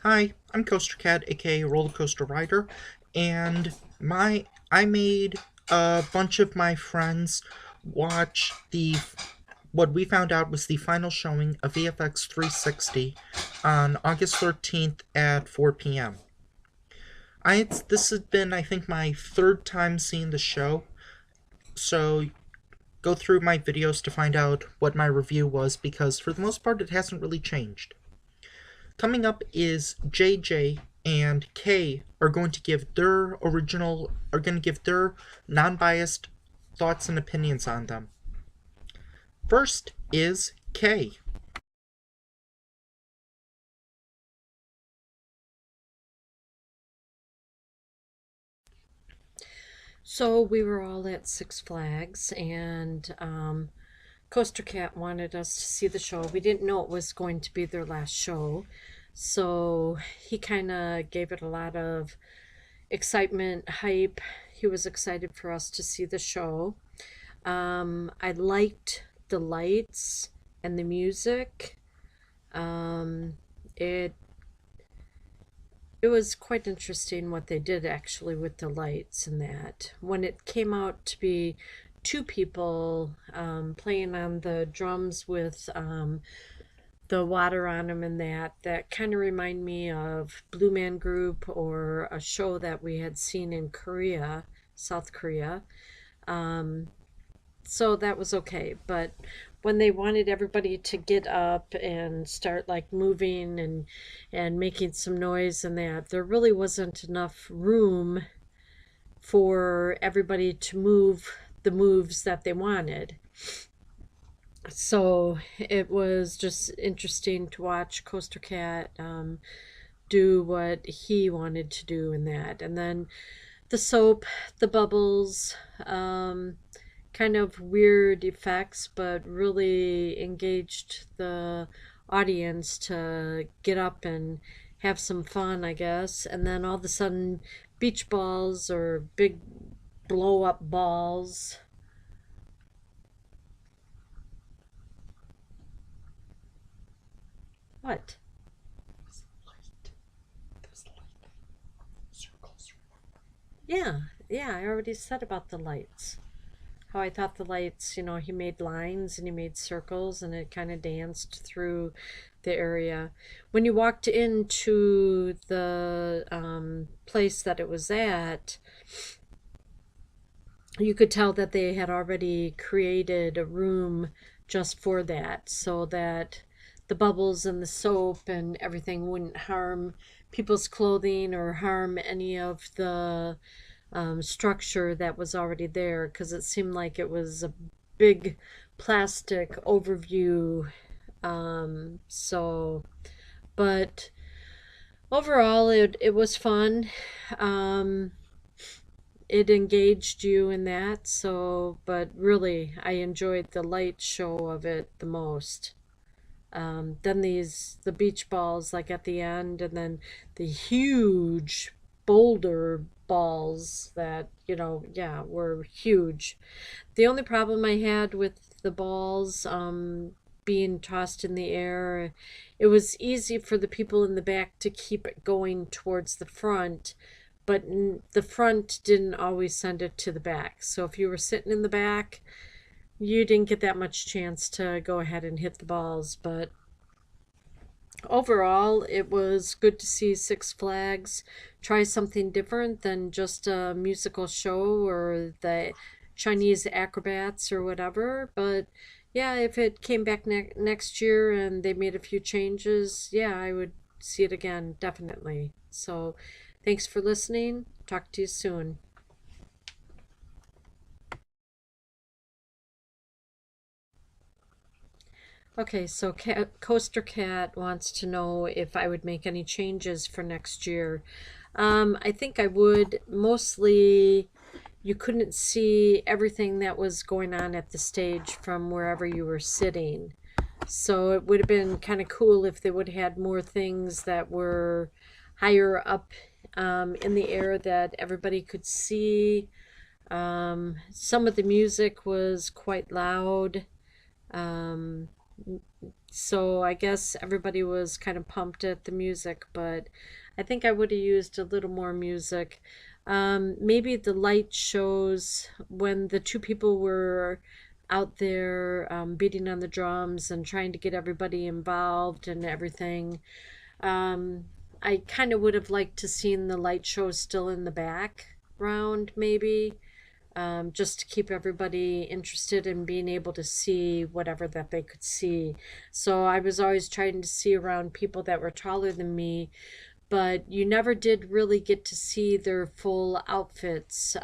Hi, I'm Coaster Cat, aka Roller Coaster Rider, and I made a bunch of my friends watch what we found out was the final showing of EFX360 on August 13th at 4 p.m. This has been, I think, my third time seeing the show, so go through my videos to find out what my review was, because for the most part it hasn't really changed. Coming up is JJ and Kay are going to give their non-biased thoughts and opinions on them. First is Kay. So we were all at Six Flags, and Coaster Cat wanted us to see the show. We didn't know it was going to be their last show, so he kind of gave it a lot of excitement, hype. He was excited for us to see the show. I liked the lights and the music. Um, it it was quite interesting what they did actually with the lights and that. When it came out to be two people playing on the drums with the water on them and that kind of remind me of Blue Man Group or a show that we had seen in Korea, South Korea. Um, so that was okay. But when they wanted everybody to get up and start like moving and making some noise and that, there really wasn't enough room for everybody to move the moves that they wanted. So it was just interesting to watch Coaster Cat do what he wanted to do in that. And then the soap, the bubbles, kind of weird effects, but really engaged the audience to get up and have some fun, I guess. And then all of a sudden, beach balls or big blow up balls. What? Yeah, yeah, I already said about the lights. How I thought the lights, he made lines and he made circles and it kind of danced through the area. When you walked into the place that it was at, you could tell that they had already created a room just for that so that the bubbles and the soap and everything wouldn't harm people's clothing or harm any of the structure that was already there, because it seemed like it was a big plastic overview. So, but overall, it was fun. Um, it engaged you in that. So, but really, I enjoyed the light show of it the most. Then the beach balls like at the end, and then the huge boulder balls that yeah, were huge. The only problem I had with the balls being tossed in the air, it was easy for the people in the back to keep it going towards the front, but the front didn't always send it to the back. So if you were sitting in the back, you didn't get that much chance to go ahead and hit the balls. But overall, it was good to see Six Flags try something different than just a musical show or the Chinese acrobats or whatever. But yeah, if it came back next year and they made a few changes, yeah, I would see it again, definitely. So thanks for listening. Talk to you soon. Okay, so Coaster Cat wants to know if I would make any changes for next year. I think I would. Mostly, you couldn't see everything that was going on at the stage from wherever you were sitting. So it would have been kind of cool if they would have had more things that were higher up in the air that everybody could see. Some of the music was quite loud. Um, So I guess everybody was kind of pumped at the music, but I think I would have used a little more music. Maybe the light shows when the two people were out there beating on the drums and trying to get everybody involved and everything. Um, I kind of would have liked to seen the light show still in the background, maybe, just to keep everybody interested in being able to see whatever that they could see. So I was always trying to see around people that were taller than me, but you never did really get to see their full outfits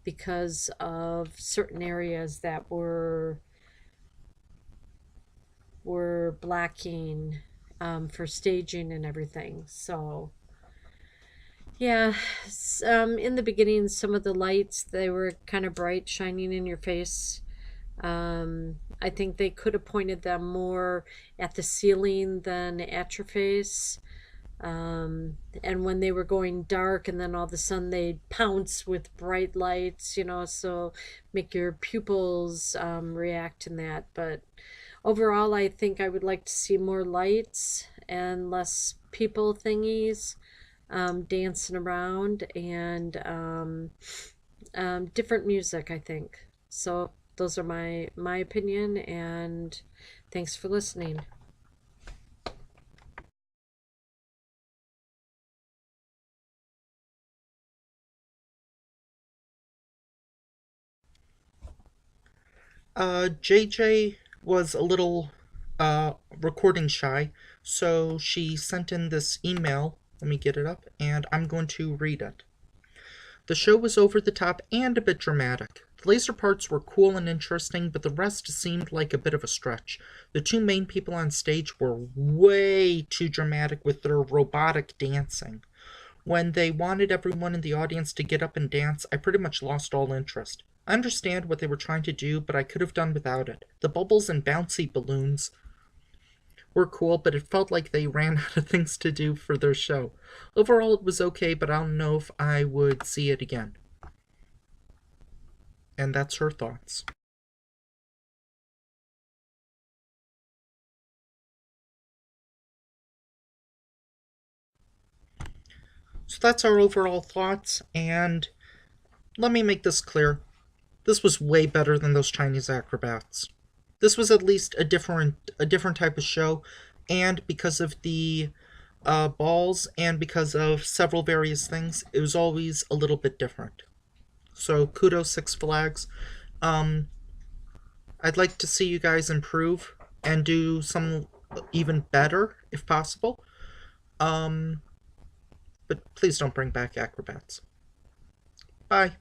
because of certain areas that were blacking for staging and everything. So yeah, in the beginning, some of the lights they were kind of bright, shining in your face. I think they could have pointed them more at the ceiling than at your face. And when they were going dark, and then all of a sudden they'd pounce with bright lights, so make your pupils react in that. But overall, I think I would like to see more lights and less people thingies dancing around and different music, I think. So those are my opinion, and thanks for listening. JJ was a little recording shy, so she sent in this email. Let me get it up, and I'm going to read it. The show was over the top and a bit dramatic. The laser parts were cool and interesting, but the rest seemed like a bit of a stretch. The two main people on stage were way too dramatic with their robotic dancing. When they wanted everyone in the audience to get up and dance, I pretty much lost all interest. I understand what they were trying to do, but I could have done without it. The bubbles and bouncy balloons were cool, but it felt like they ran out of things to do for their show. Overall, it was okay, but I don't know if I would see it again. And that's her thoughts. So that's our overall thoughts, and let me make this clear. This was way better than those Chinese acrobats. This was at least a different type of show, and because of the balls and because of several various things, it was always a little bit different. So kudos Six Flags. Um, I'd like to see you guys improve and do some even better if possible. Um, but please don't bring back acrobats. Bye.